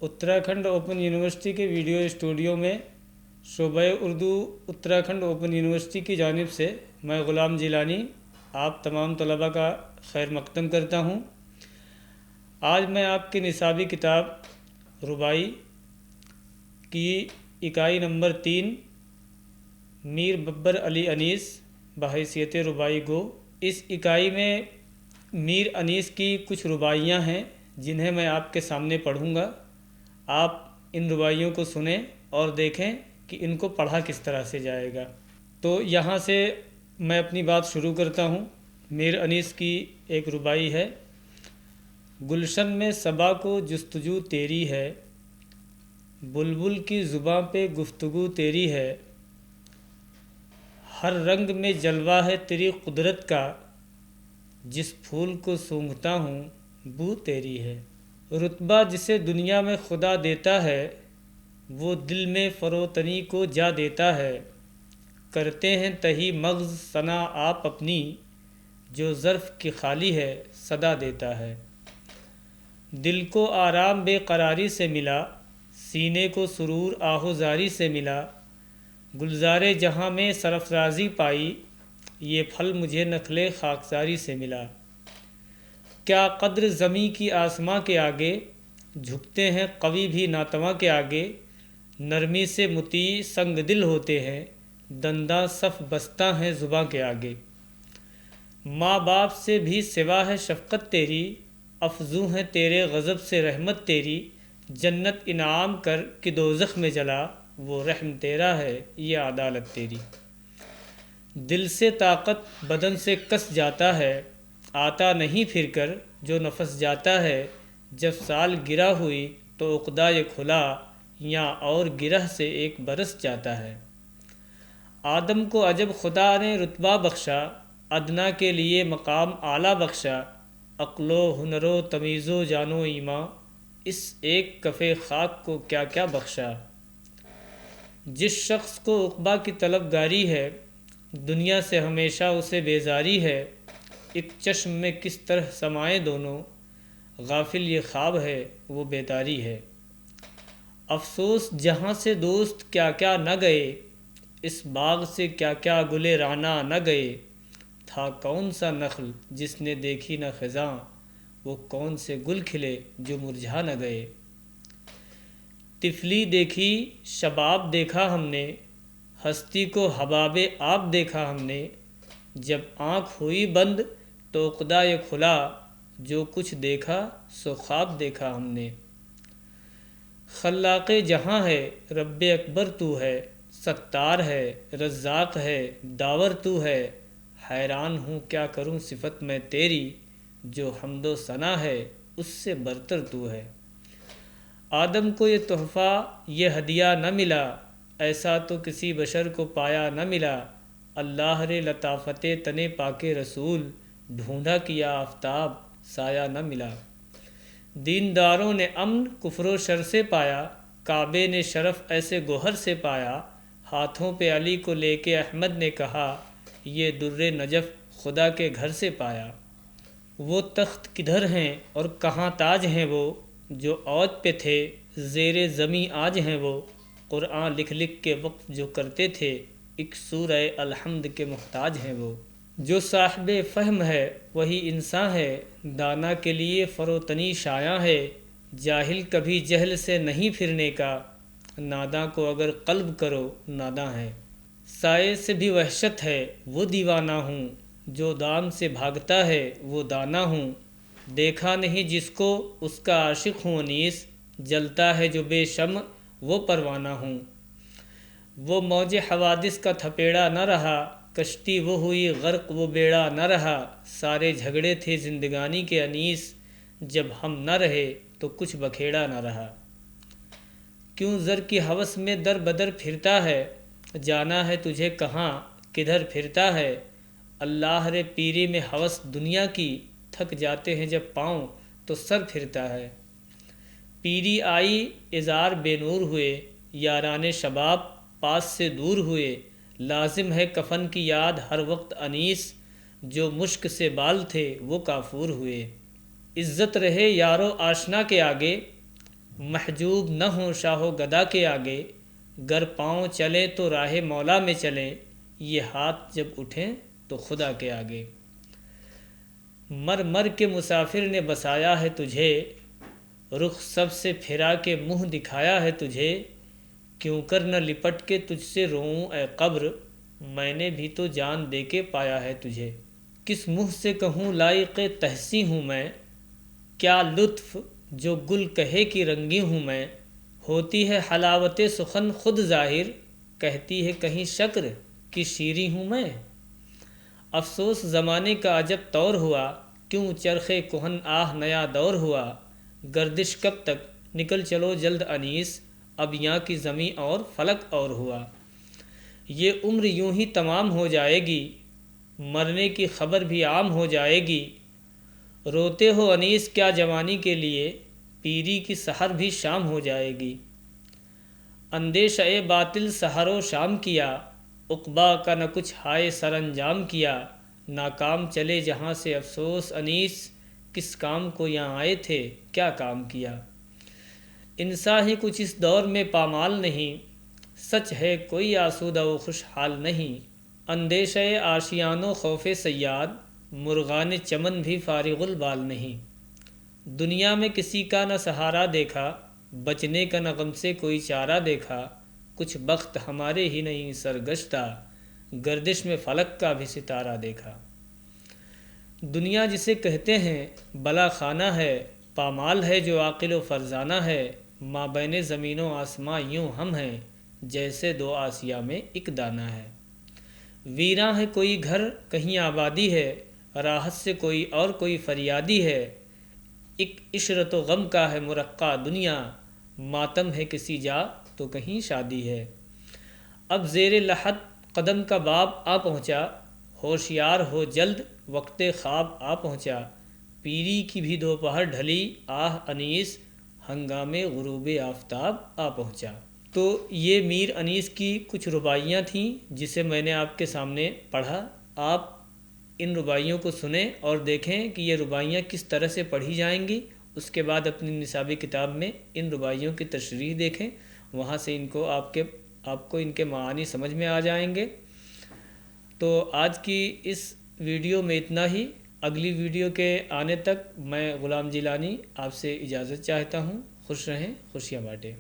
Uttarakhand open university के video studio में शोबा Urdu Uttarakhand open university की जानिब से मैं ग़ुलाम जिलानी आप तमाम तलबा का खैर मक़दम करता हूँ। आज मैं आपकी निसाबी किताब रुबाई की इकाई नंबर 3 मीर बब्बर अली अनीस बहैसियत रुबाई गो, इस इकाई में मीर अनीस की कुछ रुबाइयाँ हैं जिन्हें मैं आपके सामने पढ़ूँगा। आप इन रुबाइयों को सुनें और देखें कि इनको पढ़ा किस तरह से जाएगा। तो यहाँ से मैं अपनी बात शुरू करता हूँ। मीर अनीस की एक रुबाई है। गुलशन में सबा को जुस्तजू तेरी है, बुलबुल की ज़ुबां पे गुफ्तगू तेरी है, हर रंग में जलवा है तेरी कुदरत का, जिस फूल को सूंघता हूँ बू तेरी है। रुतबा जिसे दुनिया में खुदा देता है, वो दिल में फ़रोतनी को जा देता है। करते हैं तही मग़ज़ सना आप अपनी, जो ज़र्फ़ की खाली है सदा देता है। दिल को आराम बेकरारी से मिला, सीने को सुरूर आहोज़ारी से मिला, गुलज़ारे जहाँ में सरफ़राज़ी पाई, ये फल मुझे नखले खाकसारी से मिला। क्या कद्र ज़मी की आसमां के आगे, झुकते हैं कवि भी नातवा के आगे, नरमी से मुती संग दिल होते हैं, दंदा सफ़ बस्ता हैं ज़ुबां के आगे। माँ बाप से भी सिवा है शफ़क़त तेरी, अफ़ज़ू हैं तेरे गज़ब से रहमत तेरी, जन्नत इनाम कर कि दोज़ख में जला, वो रहम तेरा है ये अदालत तेरी। दिल से ताकत बदन से कस जाता है, आता नहीं फिर कर जो नफस जाता है, जब साल गिरा हुई तो उक़दा ये खुला, या और गिरह से एक बरस जाता है। आदम को अजब खुदा ने रुतबा बख्शा, अदना के लिए मकाम आला बख्शा, अक्लो हुनरो तमीज़ो जानो ईमा, इस एक कफ़े खाक को क्या क्या बख्शा। जिस शख्स को उक़बा की तलबगारी है, दुनिया से हमेशा उसे बेजारी है, एक चश्म में किस तरह समाए दोनों, गाफिल ये ख्वाब है वो बेदारी है। अफ़सोस जहाँ से दोस्त क्या क्या न गए, इस बाग से क्या क्या गुले राना न गए, था कौन सा नख्ल जिसने देखी न ख़ज़ां, वो कौन से गुल खिले जो मुरझा न गए। तिफली देखी शबाब देखा हमने, हस्ती को हबाबे आप देखा हमने, जब आँख हुई बंद तो उक़दा ये खुला, जो कुछ देखा सो ख्वाब देखा हमने। खल्लाक़े जहाँ है रब्बे अकबर तू है, सत्तार है रज़्ज़ाक़ है दावर तू है, हैरान हूँ क्या करूँ सिफ़त मैं तेरी, जो हम्दो सना है उससे बरतर तू है। आदम को ये तोहफ़ा ये हदिया न मिला, ऐसा तो किसी बशर को पाया न मिला, अल्लाह रे लताफ़ते तने पाके रसूल, ढूंढा किया आफ्ताब साया न मिला। दीनदारों ने अमन कुफ्र शर से पाया, काबे ने शरफ़ ऐसे गोहर से पाया, हाथों पे अली को लेके अहमद ने कहा, ये दुर्रे नजफ़ खुदा के घर से पाया। वो तख्त किधर हैं और कहाँ ताज हैं वो, जो औज पे थे ज़ेरे ज़मी आज हैं वो, क़ुरआन लिख लिख के वक़्फ़ जो करते थे, एक सूरह अलहम्द के मुहताज हैं वो। जो साहिबे फ़हम है वही इंसान है, दाना के लिए फ़रोतनी शायां है, जाहिल कभी जहल से नहीं फिरने का, नादां को अगर क़ल्ब करो नादां है। साये से भी वहशत है वो दीवाना हूँ, जो दाम से भागता है वो दाना हूँ, देखा नहीं जिसको उसका आशिक़ हूँ अनीस, जलता है जो बेशम वो परवाना हूँ। वो मौज हवादिस का थपेड़ा न रहा, कश्ती वो हुई गर्क वो बेड़ा न रहा, सारे झगड़े थे ज़िंदगानी के अनीस, जब हम न रहे तो कुछ बखेड़ा न रहा। क्यों ज़र की हवस में दर बदर फिरता है, जाना है तुझे कहाँ किधर फिरता है, अल्लाह रे पीरी में हवस दुनिया की, थक जाते हैं जब पाँव तो सर फिरता है। पीरी आई इज़ार बेनूर हुए, याराने शबाब पास से दूर हुए, लाजिम है कफन की याद हर वक्त अनीस, जो मुश्क से बाल थे वो काफूर हुए। इज़्ज़त रहे यारो आशना के आगे, محجوب نہ ہوں شاہ و گدا کے آگے، گر پاؤں چلے تو راہ مولا میں چلے، یہ ہاتھ جب اٹھیں تو خدا کے آگے۔ مر مر کے مسافر نے بسایا ہے تجھے، رخ سب سے پھرا کے منہ دکھایا ہے تجھے، کیوں کر نہ لپٹ کے تجھ سے روؤں اے قبر، میں نے بھی تو جان دے کے پایا ہے تجھے۔ کس منہ سے کہوں لائق تحسین ہوں میں، کیا لطف جو گل کہے کی رنگی ہوں میں، ہوتی ہے حلاوت سخن خود ظاہر، کہتی ہے کہیں شکر کی شیریں ہوں میں۔ افسوس زمانے کا عجب طور ہوا، کیوں چرخ کہن آہ نیا دور ہوا، گردش کب تک نکل چلو جلد انیس، اب یاں کی زمیں اور فلک اور ہوا۔ یہ عمر یوں ہی تمام ہو جائے گی، مرنے کی خبر بھی عام ہو جائے گی، روتے ہو انیس کیا جوانی کے لیے، پیری کی سحر بھی شام ہو جائے گی۔ اندیشہ باطل سحر و شام کیا، عقبیٰ کا نہ کچھ ہائے سر انجام کیا، ناکام چلے جہاں سے افسوس انیس، کس کام کو یہاں آئے تھے کیا کام کیا۔ انسان ہی کچھ اس دور میں پامال نہیں، سچ ہے کوئی آسودہ و خوشحال نہیں، اندیشہ آشیان و خوف صیاد، مرغان چمن بھی فارغ البال نہیں۔ دنیا میں کسی کا نہ سہارا دیکھا، بچنے کا نہ غم سے کوئی چارہ دیکھا، کچھ بخت ہمارے ہی نہیں سرگشتہ، گردش میں فلک کا بھی ستارہ دیکھا۔ دنیا جسے کہتے ہیں بلا خانہ ہے، پامال ہے جو عاقل و فرزانہ ہے، مابین زمین و آسماں یوں ہم ہیں، جیسے دو آسیا میں ایک دانہ ہے۔ ویراں ہے کوئی گھر کہیں آبادی ہے، راحت سے کوئی فریادی ہے، ایک عشرت و غم کا ہے مرقع دنیا، ماتم ہے کسی جا تو کہیں شادی ہے۔ اب زیر لحد قدم کا باب آ پہنچا، ہوشیار ہو جلد وقت خواب آ پہنچا، پیری کی بھی دوپہر ڈھلی آہ انیس، ہنگام غروب آفتاب آ پہنچا۔ تو یہ میر انیس کی کچھ رباعیاں تھیں جسے میں نے آپ کے سامنے پڑھا۔ آپ ان رباعیوں کو سنیں اور دیکھیں کہ یہ رباعیاں کس طرح سے پڑھی جائیں گی، اس کے بعد اپنی نصابی کتاب میں ان رباعیوں کی تشریح دیکھیں، وہاں سے آپ کو ان کے معانی سمجھ میں آ جائیں گے۔ تو آج کی اس ویڈیو میں اتنا ہی، اگلی ویڈیو کے آنے تک میں غلام جیلانی آپ سے اجازت چاہتا ہوں۔ خوش رہیں، خوشیاں بانٹیں۔